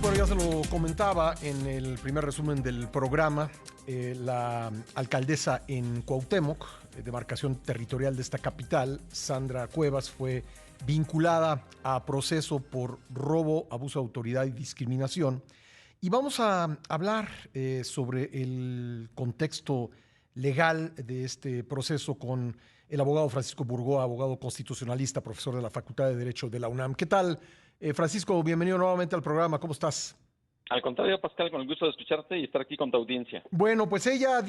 Bueno, ya se lo comentaba en el primer resumen del programa, la alcaldesa en Cuauhtémoc, demarcación territorial de esta capital, Sandra Cuevas, fue vinculada a proceso por robo, abuso de autoridad y discriminación. Y vamos a hablar sobre el contexto legal de este proceso con el abogado Francisco Burgoa, abogado constitucionalista, profesor de la Facultad de Derecho de la UNAM. ¿Qué tal, Francisco? Bienvenido nuevamente al programa. ¿Cómo estás? Al contrario, Pascal, con el gusto de escucharte y estar aquí con tu audiencia. Bueno, pues ella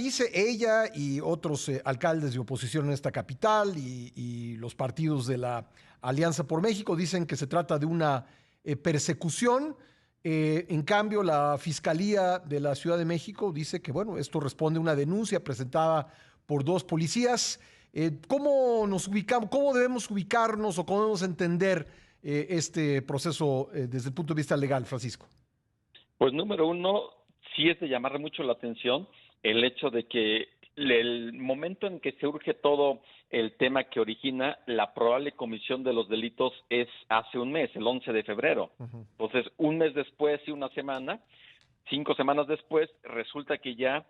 y otros alcaldes de oposición en esta capital y los partidos de la Alianza por México dicen que se trata de una persecución. En cambio, la Fiscalía de la Ciudad de México dice que, bueno, esto responde a una denuncia presentada por dos policías. ¿Cómo nos ubicamos? ¿Cómo debemos ubicarnos o cómo debemos entender este proceso desde el punto de vista legal, Francisco? Pues número uno, sí es de llamar mucho la atención el hecho de que el momento en que se urge todo el tema que origina la probable comisión de los delitos es hace un mes, el 11 de febrero. Uh-huh. Entonces, un mes después y una semana, 5 semanas después, resulta que ya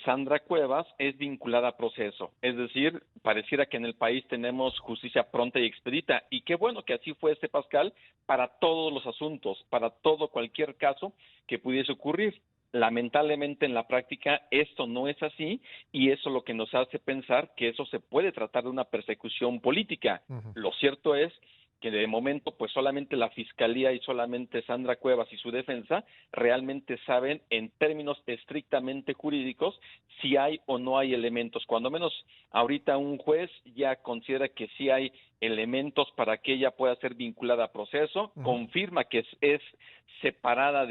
Sandra Cuevas es vinculada a proceso. Es decir, pareciera que en el país tenemos justicia pronta y expedita. Y qué bueno que así fuese, Pascal, para todos los asuntos, para cualquier caso que pudiese ocurrir. Lamentablemente en la práctica esto no es así y eso es lo que nos hace pensar que eso se puede tratar de una persecución política. Uh-huh. Lo cierto es que de momento pues solamente la Fiscalía y solamente Sandra Cuevas y su defensa realmente saben en términos estrictamente jurídicos si hay o no hay elementos. Cuando menos ahorita un juez ya considera que sí hay elementos para que ella pueda ser vinculada a proceso, confirma que es separada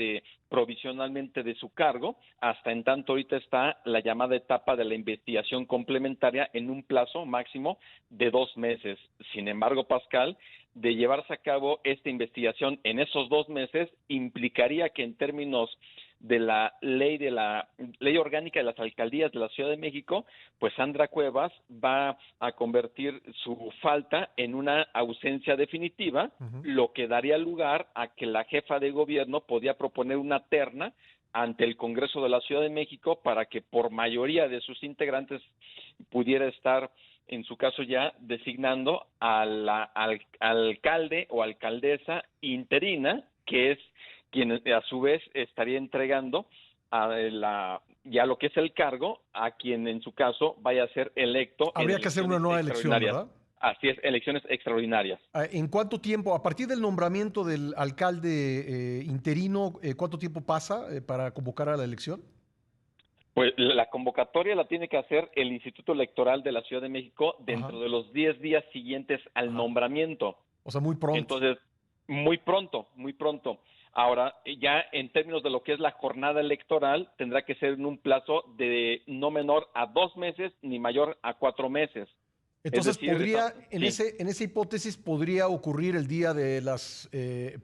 provisionalmente de su cargo, hasta en tanto ahorita está la llamada etapa de la investigación complementaria en un plazo máximo de 2 meses. Sin embargo, Pascal, de llevarse a cabo esta investigación en esos 2 meses implicaría que en términos de la ley orgánica de las alcaldías de la Ciudad de México, pues Sandra Cuevas va a convertir su falta en una ausencia definitiva, Uh-huh. lo que daría lugar a que la jefa de gobierno podía proponer una terna ante el Congreso de la Ciudad de México para que por mayoría de sus integrantes pudiera estar, en su caso ya, designando al alcalde o alcaldesa interina, que es quien a su vez estaría entregando ya lo que es el cargo a quien en su caso vaya a ser electo. Habría en que hacer una elecciones nueva elección, extraordinarias. ¿verdad? Así es, elecciones extraordinarias. ¿En cuánto tiempo, a partir del nombramiento del alcalde interino, cuánto tiempo pasa para convocar a la elección? Pues la convocatoria la tiene que hacer el Instituto Electoral de la Ciudad de México Ajá. dentro de los 10 días siguientes al Ajá. nombramiento. O sea, muy pronto. Entonces, muy pronto, muy pronto. Ahora, ya en términos de lo que es la jornada electoral, tendrá que ser en un plazo de no menor a 2 meses ni mayor a 4 meses. Es Entonces, decir, podría, sí, en esa hipótesis, podría ocurrir el día de las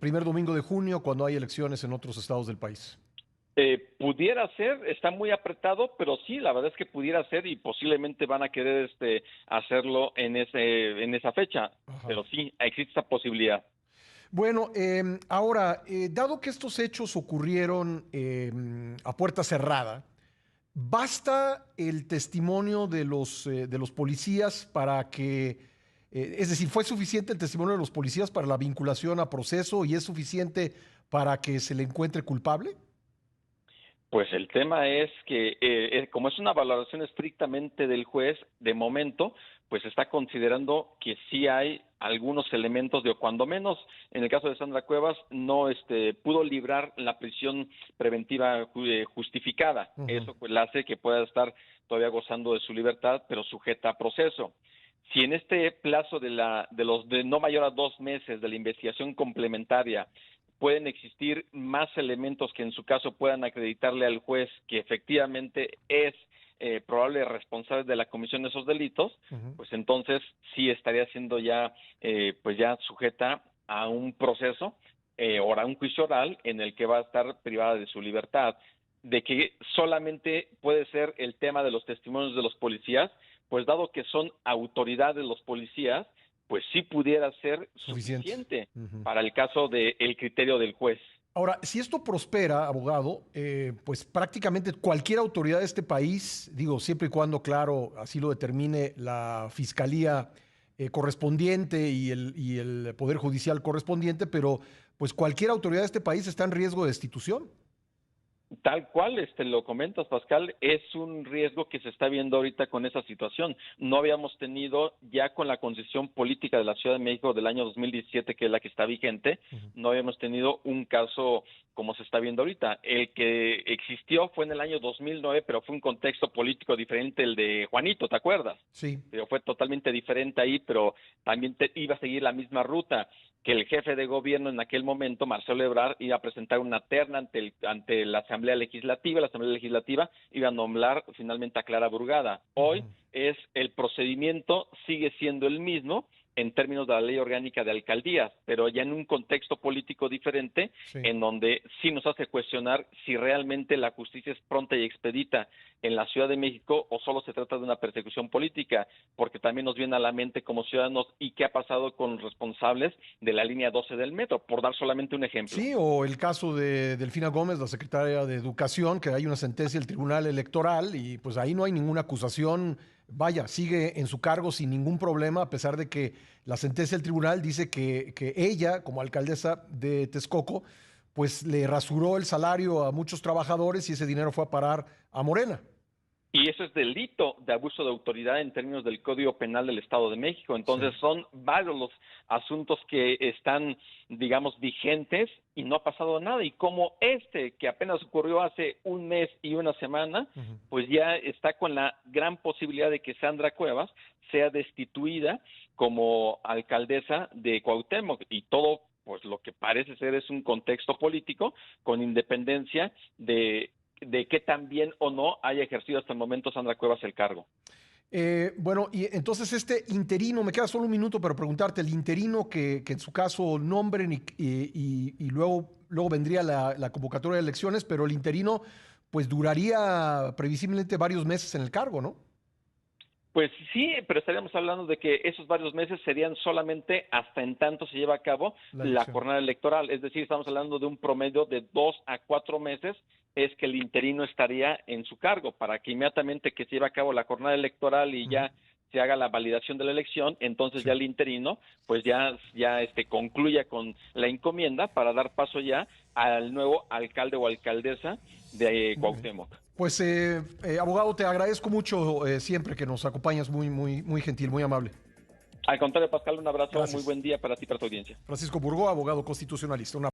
primer domingo de junio, cuando hay elecciones en otros estados del país. pudiera ser, está muy apretado, pero sí, la verdad es que pudiera ser y posiblemente van a querer hacerlo en esa fecha, Ajá. pero sí, existe esa posibilidad. Bueno, ahora, dado que estos hechos ocurrieron a puerta cerrada, ¿basta el testimonio de los policías para que, es decir, fue suficiente el testimonio de los policías para la vinculación a proceso y es suficiente para que se le encuentre culpable? Pues el tema es que, como es una valoración estrictamente del juez, de momento, pues está considerando que sí hay algunos elementos de, o cuando menos, en el caso de Sandra Cuevas, no pudo librar la prisión preventiva justificada. Ujú. Eso pues la hace que pueda estar todavía gozando de su libertad, pero sujeta a proceso. Si en este plazo de no mayor a 2 meses de la investigación complementaria pueden existir más elementos que en su caso puedan acreditarle al juez que efectivamente es probable responsable de la comisión de esos delitos, Ujú. pues entonces sí estaría siendo ya pues ya sujeta a un proceso o a un juicio oral en el que va a estar privada de su libertad. De que solamente puede ser el tema de los testimonios de los policías, pues dado que son autoridades los policías, pues sí pudiera ser Suficiente. suficiente Ujú. para el caso del criterio del juez. Ahora, si esto prospera, abogado, pues prácticamente cualquier autoridad de este país, digo, siempre y cuando, claro, así lo determine la fiscalía correspondiente y el Poder Judicial correspondiente, pero pues cualquier autoridad de este país está en riesgo de destitución. Tal cual, lo comentas, Pascal, es un riesgo que se está viendo ahorita con esa situación. No habíamos tenido, ya con la concesión política de la Ciudad de México del año 2017, que es la que está vigente, no habíamos tenido un caso como se está viendo ahorita. El que existió fue en el año 2009, pero fue un contexto político diferente el de Juanito, ¿te acuerdas? Sí. Pero fue totalmente diferente ahí, pero también iba a seguir la misma ruta, que el jefe de gobierno en aquel momento, Marcelo Ebrard, iba a presentar una terna ante la Asamblea Legislativa iba a nombrar finalmente a Clara Burgada. Hoy el procedimiento sigue siendo el mismo en términos de la ley orgánica de alcaldías, pero ya en un contexto político diferente, Sí. en donde sí nos hace cuestionar si realmente la justicia es pronta y expedita en la Ciudad de México o solo se trata de una persecución política, porque también nos viene a la mente como ciudadanos y qué ha pasado con los responsables de la línea 12 del metro, por dar solamente un ejemplo. Sí, o el caso de Delfina Gómez, la secretaria de Educación, que hay una sentencia del Tribunal Electoral y pues ahí no hay ninguna acusación. Vaya, sigue en su cargo sin ningún problema, a pesar de que la sentencia del tribunal dice que ella, como alcaldesa de Texcoco, pues le rasuró el salario a muchos trabajadores y ese dinero fue a parar a Morena. Y eso es delito de abuso de autoridad en términos del Código Penal del Estado de México. Entonces Sí. son varios los asuntos que están, digamos, vigentes y no ha pasado nada. Y como que apenas ocurrió hace un mes y una semana, pues ya está con la gran posibilidad de que Sandra Cuevas sea destituida como alcaldesa de Cuauhtémoc. Y todo, pues lo que parece ser es un contexto político con independencia de que tan bien o no haya ejercido hasta el momento Sandra Cuevas el cargo. Bueno, y entonces este interino, me queda solo un minuto para preguntarte, el interino que en su caso nombren y luego vendría la convocatoria de elecciones, pero el interino pues duraría previsiblemente varios meses en el cargo, ¿no? Pues sí, pero estaríamos hablando de que esos varios meses serían solamente hasta en tanto se lleva a cabo La la elección. jornada electoral. Es decir, estamos hablando de un promedio de 2 a 4 meses es que el interino estaría en su cargo para que inmediatamente que se lleve a cabo la jornada electoral y ya se haga la validación de la elección, entonces Sí. ya el interino pues ya concluya con la encomienda para dar paso ya al nuevo alcalde o alcaldesa de Muy bien. Cuauhtémoc. Pues, abogado, te agradezco mucho siempre que nos acompañas, muy gentil, muy amable. Al contrario, Pascal, un abrazo, muy Gracias. buen día para ti y para tu audiencia. Francisco Burgó, abogado constitucionalista.